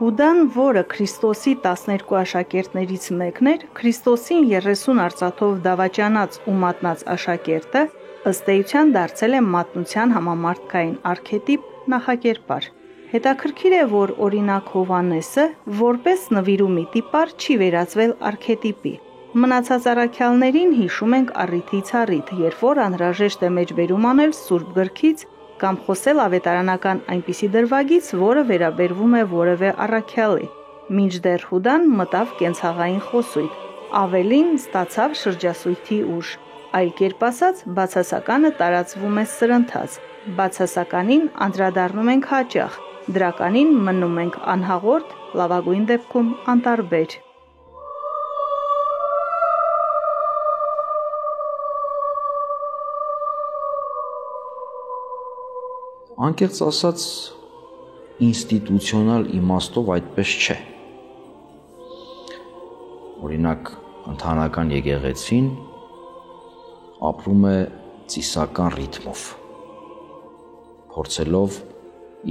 Հուդան, որը Քրիստոսի 12 աշակերտներից մեկն էր, Քրիստոսին 30 արծաթով դավաճանած ու մատնած աշակերտը, ըստ էության դարձել է մատնության համամարտկային արքետիպ նախակերպար։ Հետաքրքիր է, որ օրինակ Հովհաննեսը, որպես նվիրումի տիպար, չի վերածվել արքետիպի։ Մնացած առաքյալներին հիշում ենք առիթից առիթ, երբ որ անհրաժեշտ է մեջբերում անել Սուրբ Գրքից կամ խոսել ավետարանական այնպիսի դրվագից, որը վերաբերվում է որևէ առաքյալի, մինչդեռ Հուդան մտավ կենցաղային խոսույթ, ավելին ստացավ շրջասույթի ուժ, այլ կերպ ասած, բացասականը տարածվում է սրընթաց, բացասականին անդրադառնում ենք հաճախ, դրականին մնում ենք անհաղորդ, լավագույն դեպքում անտարբեր։ Անկեղծ ասած, ինստիտուցիոնալ իմաստով այդպես չէ։ Օրինակ, ընդհանրական եկեղեցին ապրում է ծիսական ռիթմով, փորձելով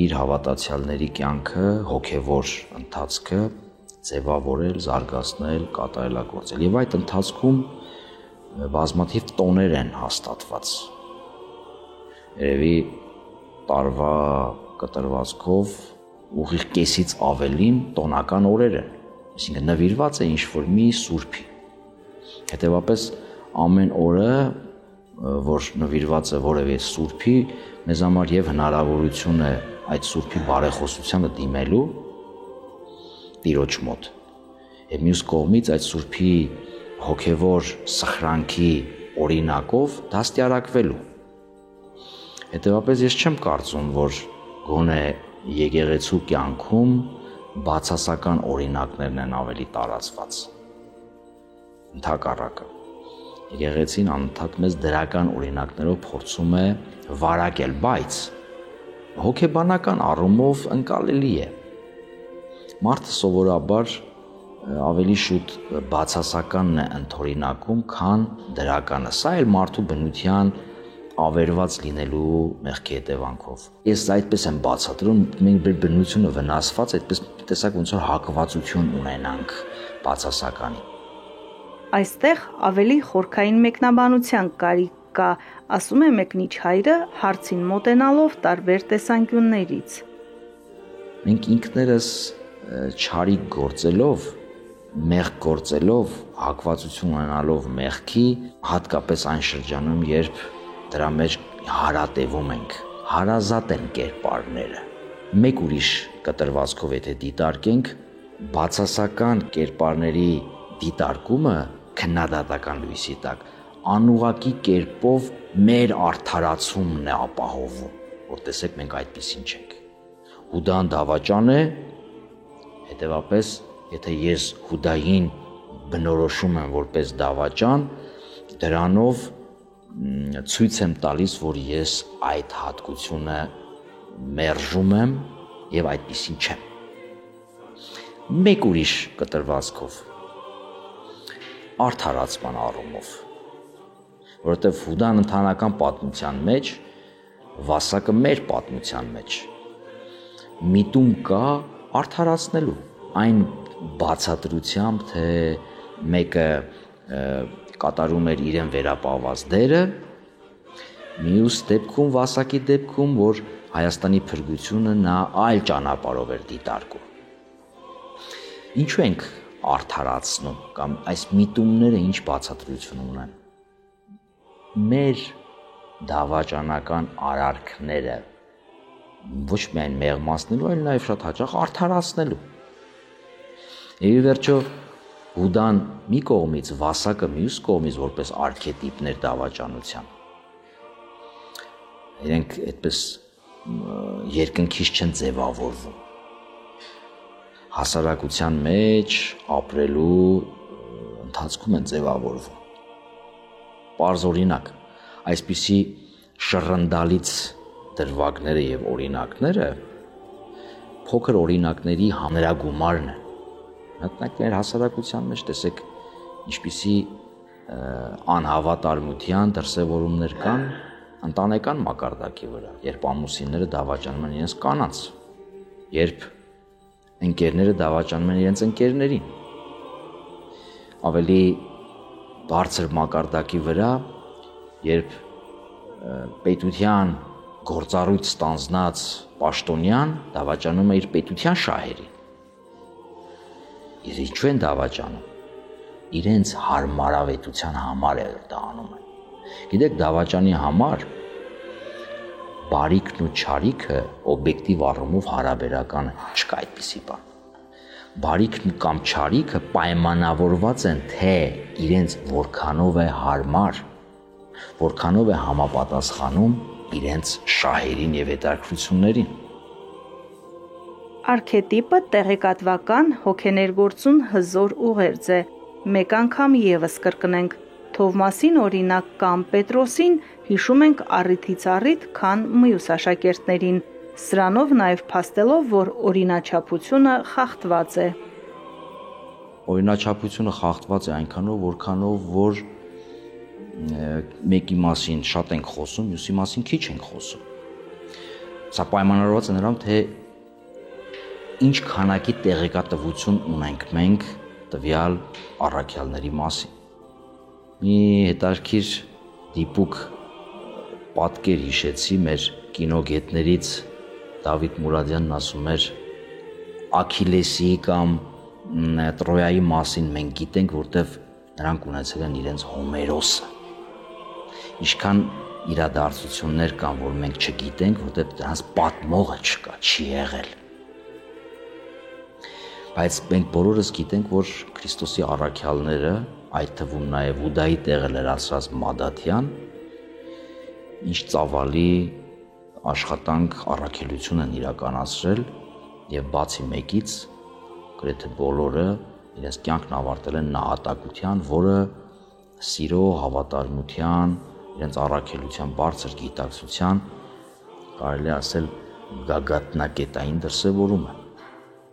իր հավատացյալների կյանքը, հոգևոր ընթացքը ձևավորել, զարգացնել, կատարելագործել։ Եվ այդ ընթացքում բազմաթիվ տոներ են հաստատված։ Երևի տարվա կտրվածքով ուղիղ կեսից ավելին տոնական օրեր են, այսինքն նվիրված է ինչ-որ մի սուրբի։ Հետևաբար ամեն օրը, որ նվիրված է որևէ սուրբի, մեզ համար եւ հնարավորություն է այդ սուրբի բարեխոսությանը դիմելու Տիրոջ մոտ։ Եվ մյուս կողմից այդ սուրբի հոգևոր սխրանքի օրինակով դաստիարակվելու։ Հետևաբար ես չեմ կարծում, որ գոնե եկեղեցու կյանքում բացասական օրինակներն են ավելի տարածված։ Ընդհակառակը, եկեղեցին անընդհատ մեզ դրական օրինակներով փորձում է վարակել, բայց հոգեբանական առումով ընկալելի է։ Մարդը սովորաբար ավելի շուտ բացասականն է ընդօրինակում, քան դրականը։ Սա էլ մարդու բնության ավերված լինելու մեղքի հետևանքով։ Ես այդպես եմ բացատրում, մենք բնությունը վնասված, այդպես տեսակ ոնց որ հակվածություն ունենանք բացասականի։ Այստեղ ավելի խորքային մեկնաբանության կարիք կա, ասում է մեկնիչ հայրը, հարցին մոտենալով տարբեր տեսանկյուններից։ Մենք ինքներս չարիք գործելով, մեղք գործելով, հակվածություն ունենալով մեղքի, հատկապես այն շրջանում, երբ դրա մեջ հարատևում ենք, հարազատ են կերպարները։ Մեկ ուրիշ կտրվածքով եթե դիտարկենք, բացասական կերպարների դիտարկումը քննադատական լույսի տակ անուղղակի կերպով մեր արդարացումն է ապահովում, որ տեսեք մենք այդպեսին չենք։ Հուդան դավաճան է, հետևաբար եթե ես Հուդային բնորոշում եմ որպես դավաճան, դրանով ցույց եմ տալիս, որ ես այդ հատկությունը մերժում եմ եւ այդպեսին չեմ։ Մեկ ուրիշ կտրվածքով արդարացման առումով, որովհետեւ Հուդան ընտանեկան պատմության մեջ, Վասակը մեր պատմության մեջ միտում կա արդարացնելու այն բացատրությամբ, թե մեկը կատարում էր իրեն վերապահված դերը, մյուս դեպքում Վասակի դեպքում, որ Հայաստանի փրկությունը նա այլ ճանապարհով էր դիտարկում։ Ինչու ենք արդարացնում կամ այս միտումները ինչ բացատրություն ունեն։ Մեր դավաճանական արարքները ոչ միայն մեղմացնելու, այլ նաև շատ հաճախ արդարացնելու։ Եվ վերջո Հուդան մի կողմից, Վասակը մյուս կողմից որպես արքետիպներ դավաճանության։ Իրենք այդպես երկնքից չեն ձևավորվում։ Հասարակության մեջ ապրելու ընթացքում են ձևավորվում։ Պարզ օրինակ, այսպիսի շռնդալից դրվագները եւ օրինակները փոքր օրինակների հանրագումարն են։ Մտնեք մեր հասարակության մեջ տեսեք ինչպիսի անհավատարմության դրսևորումներ կան ընտանեկան մակարդակի վրա, երբ ամուսինները դավաճանում են իրենց կանանց, երբ ընկերները դավաճանում են իրենց ընկերներին։ Ավելի բարձր մակարդակի վրա, երբ պետության գործառույթ ստանձնած պաշտոնյան դավաճանում է իր պետության շահերին։ Իսկ ինչու են դավաճանում։ Իրենց հարմարավետության համար է դա անում են։ Գիտեք, դավաճանի համար բարիքն ու չարիքը օբյեկտիվ առումով հարաբերական չկա այդպիսի բան։ Բարիքն կամ չարիքը պայմանավորված են թե իրենց որքանով է հարմար, որքանով է համապատասխանում իրենց շահերին եւ հետաքրքրություններին։ Արքետիպը տեղեկատվական հոգեներգործուն հզոր ուղերձ է։ Մեկ անգամ եւս կրկնենք. Թովմասին օրինակ կամ Պետրոսին հիշում ենք առիթից առիթ, քան մյուս աշակերտներին, սրանով նաեւ փաստելով, որ օրինաչափությունը խախտված է։ Օրինաչափությունը խախտված է այնքանով, որքանով որ մեկի մասին շատ ենք խոսում, մյուսի մասին քիչ ենք խոսում։ Սա պայմանավորված է նրանով, թե ինչ քանակի տեղեկատվություն ունենք մենք տվյալ առաքյալների մասին։ Մի հետարքիր դիպուկ պատկեր հիշեցի մեր կինոգետներից Դավիթ Մուրադյանն ասում էր Աքիլեսի կամ Տրոյայի մասին մենք գիտենք, որտեվ նրանք ունեցել են իրենց Հոմերոսը։ Ինչքան իրադարձություններ կան, որ մենք չգիտենք, որտեվ դրանց պատմողը չկա, չի եղել։ Բայց մենք բոլորս գիտենք, որ Քրիստոսի առաքյալները, այդ թվում նաև Հուդայի տեղը լրացրած Մադաթյան, ինչ ծավալի աշխատանք առաքելություն են իրականացրել եւ բացի մեկից գրեթե բոլորը իրենց կյանքն ավարտել են նահատակության, որը սիրո, հավատարմության, իրենց առաքելության բարձր գիտակցության, կարելի ասել գագաթնակետային դրսևորում է։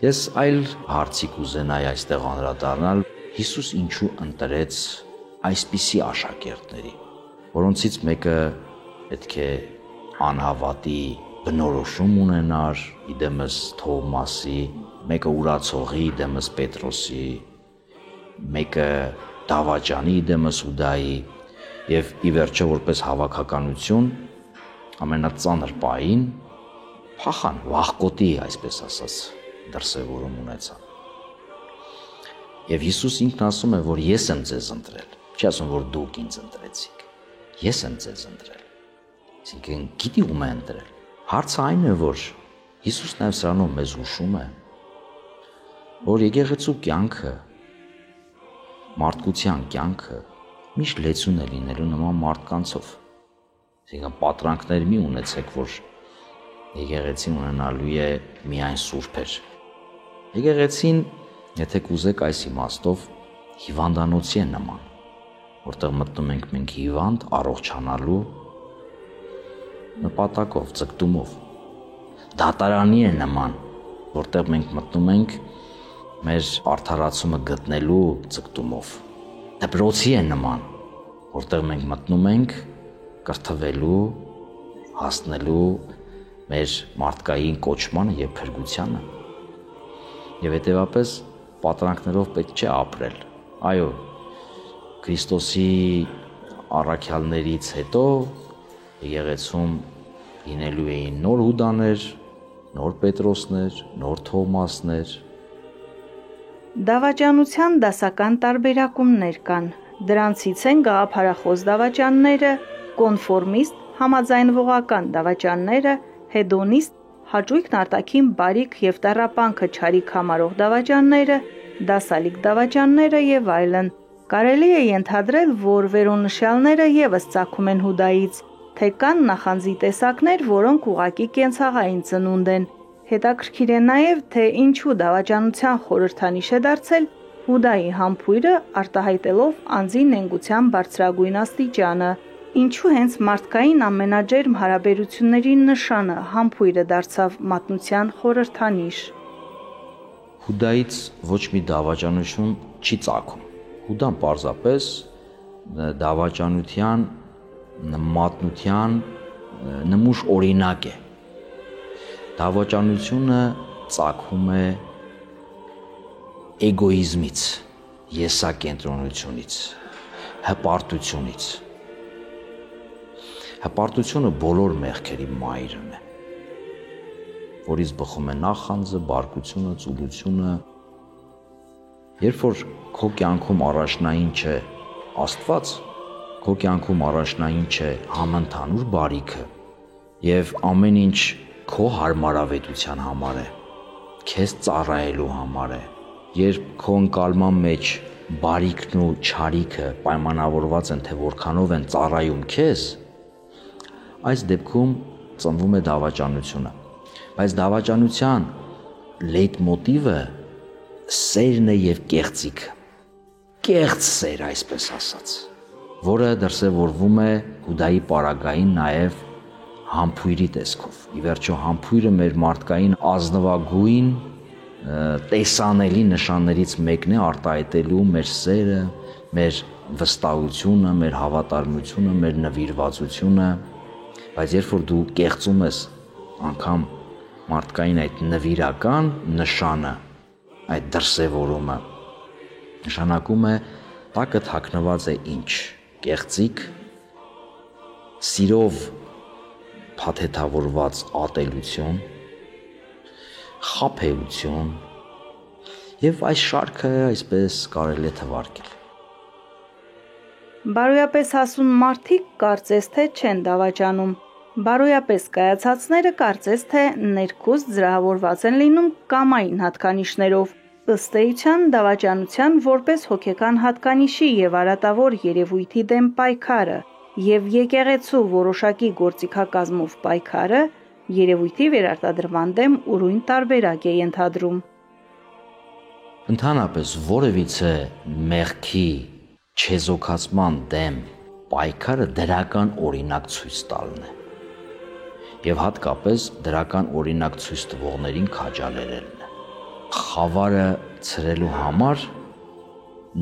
Ես այլ հարցի կուզենայի այստեղ անդրադառնալ, Հիսուս ինչու ընտրեց այսպիսի աշակերտների, որոնցից մեկը պետք է անհավատի բնորոշում ունենար, իդեմս Թովմասի, մեկը ուրացողի, իդեմս Պետրոսի, մեկը դավաճանի, իդեմս Հուդայի, եւ ի վերջո որպես հավաքականություն ամենածանր պահին փախան, վախկոտի, այսպես ասած, դրսևորում ունեցան։ Եվ Հիսուս ինքն ասում է, որ ես եմ ձեզ ընտրել, չի ասում, որ դուք ինձ ընտրեցիք, ես եմ ձեզ ընտրել, այսինքն գիտի ում է ընտրել։ Հարցը այն է, որ Հիսուս նաև սրանով մեզ հուշում է, որ եկեղեցու կյանքը, մարդկության կյանքը միշտ լեցուն է լինելու նման մարդկանցով, այսինքն պատրանքներ մի ունեցեք, որ եկեղեցին ունենալու է միայն սուրբեր։ Եկեղեցին, եթե կուզեք այս իմաստով, հիվանդանոցի է նման, որտեղ մտնում ենք մենք հիվանդ առողջանալու նպատակով, ձգտումով։ Դատարանի է նման, որտեղ մենք մտնում ենք մեր արդարացումը գտնելու ձգտումով։ Դպրոցի է նման, որտեղ մենք մտնում ենք կրթվելու, հասնելու մեր մարդկային կոչմանը եւ փրկությանը։ Եվ հետևապես պատրանքներով պետք չէ ապրել։ Այո, Քրիստոսի առաքյալներից հետո եկեղեցում լինելու էին նոր Հուդաներ, նոր Պետրոսներ, նոր Թովմասներ։ Դավաճանության դասական տարբերակումներ կան։ Դրանցից են գաղափարախոս դավաճանները, կոնֆորմիստ, համաձայնվողական դավաճանները, հեդոնիստ, հաճույքն արտաքին բարիք եւ տառապանքը չարիք համարող դավաճանները, դասալիկ դավաճանները եւ այլն։ Կարելի է ենթադրել, որ վերոնշյալները եւս ծագում են Հուդայից, թե կան նախանձի տեսակներ, որոնք ուղղակի կենցաղային ծնունդ են։ Հետաքրքիր է նաեւ, թե ինչու դավաճանության խորհրդանիշ է դարձել Հուդայի համբույրը, արտահայտելով անձի նենգության բարձրագույն աստիճանը։ Ինչու հենց մարդկային ամենաջերմ հարաբերությունների նշանը համբույրը դարձավ մատնության խորհրդանիշ։ Հուդայից ոչ մի դավաճանություն չի ծագում։ Հուդան պարզապես դավաճանության, մատնության նմուշ օրինակ է։ Դավաճանությունը ծագում է էգոիզմից, եսակենտրոնությունից, հպարտությունից։ Հպարտությունը բոլոր մեղքերի մայրն է, որից բխում է նախանձը, բարկությունը, ծուլությունը։ Երբ որ քո կյանքում առաջնային չէ Աստված, քո կյանքում առաջնային չէ համընդհանուր բարիքը եւ ամեն ինչ քո հարմարավետության համար է, քեզ ծառայելու համար է, երբ քո ընկալման մեջ բարիքն ու չարիքը պայմանավորված են, թե որքանով են ծառայում քեզ, այս դեպքում ծնվում է դավաճանությունը։ Բայց դավաճանության լեյտմոտիվը սերն է եւ կեղծիքը, կեղծ սեր, այսպես ասած, որը դրսևորվում է Հուդայի պարագային նաեւ համբույրի տեսքով։ Ի վերջո համբույրը մեր մարդկային ազնվագույն տեսանելի նշաններից մեկն է արտահայտելու մեր սերը, մեր վստահությունը, մեր հավատարմությունը, մեր նվիրվածությունը, բայց երբ որ դու կեղծում ես անգամ մարդկային այդ նվիրական նշանը, այդ դրսևորումը, նշանակում է տակը թաքնված է ինչ, կեղծիք, սիրով փաթեթավորված ատելություն, խաբեություն եւ այս շարքը այսպես կարելի է թվարկել։ Բարոյապես հասուն մարդիկ կարծես թե չեն դավաճանում, բարոյապես կայացածները կարծես թե ներքուստ զրահավորված են լինում կամային հատկանիշներով, ըստ էության դավաճանության որպես հոգեկան հատկանիշի եւ արատավոր երևույթի դեմ պայքարը եւ եկեղեցու որոշակի գործիքակազմով պայքարը երևույթի վերարտադրման դեմ ուրույն տարբերակ է ենթադրում։ Ընդհանրապես որևիցե մեղքի չեզոքացման դեմ պայքարը դրական օրինակ ցույց տալն է եւ հատկապես դրական օրինակ ցույց տվողներին քաջալերելն է։ Խավարը ցրելու համար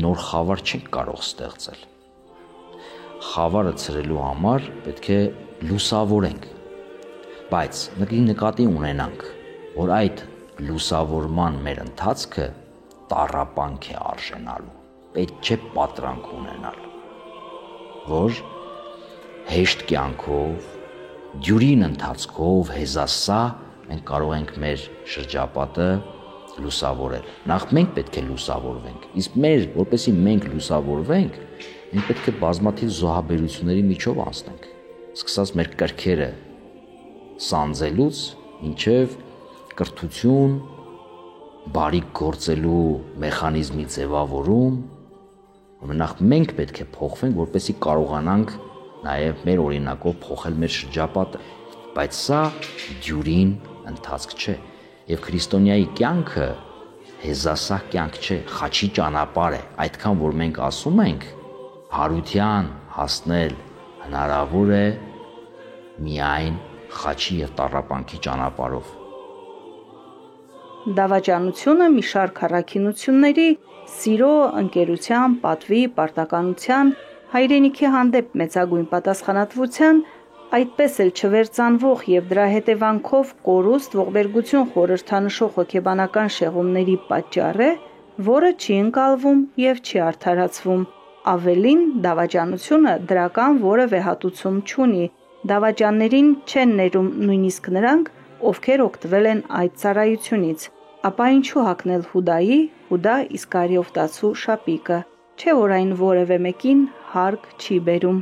նոր խավար չենք կարող ստեղծել։ Խավարը ցրելու համար պետք է լուսավորենք, բայց նկատի ունենանք, որ այդ լուսավորման մեր ընթացքը տառապանք է արժենալու, պետք չէ պատրանք ունենալ, որ հեշտ կյանքով, դյուրին ընթացքով, հեզասա մենք կարող ենք մեր շրջապատը լուսավորել։ Նախ մենք պետք է լուսավորվենք, իսկ որպեսզի մենք լուսավորվենք, մենք պետք է բազմաթիվ զոհաբերությունների միջով անցնենք, սկսած մեր կրքերը սանձելուց մինչև կրթություն, բարիք գործելու մեխանիզմի ձևավորում, նախ մենք պետք է փոխվենք, որպեսզի կարողանանք նաև մեր օրինակով փոխել մեր շրջապատը, բայց սա դյուրին ընթացք չէ, եւ քրիստոնյայի կյանքը հեզասահ կյանք չէ, խաչի ճանապարհ է, այդքան որ մենք ասում ենք, հարության հասնել հնարավոր է միայն խաչի եւ տառապանքի ճանապարհով։ Դավաճանությունը մի շարք առաքինությունների, սիրո, ընկերության, պատվի, պարտականության, հայրենիքի հանդեպ մեծագույն պատասխանատվության, այդպես էլ չվերծանվող եւ դրա հետևանքով կորուստ ողբերգություն խորհրդանշող հոգեբանական շեղումների պատճառ է, որը չի ընկալվում եւ չի արդարացվում։ Ավելին, դավաճանությունը դրական որևէ հատուցում չունի, դավաճաններին չեն ներում նույնիսկ նրանք, ովքեր օգտվել են այդ ծառայությունից, ապա ինչու հագնել Հուդայի, Հուդա Իսկարիովտացու շապիկը, չէ որ այն որևէ մեկին հարկ չի բերում։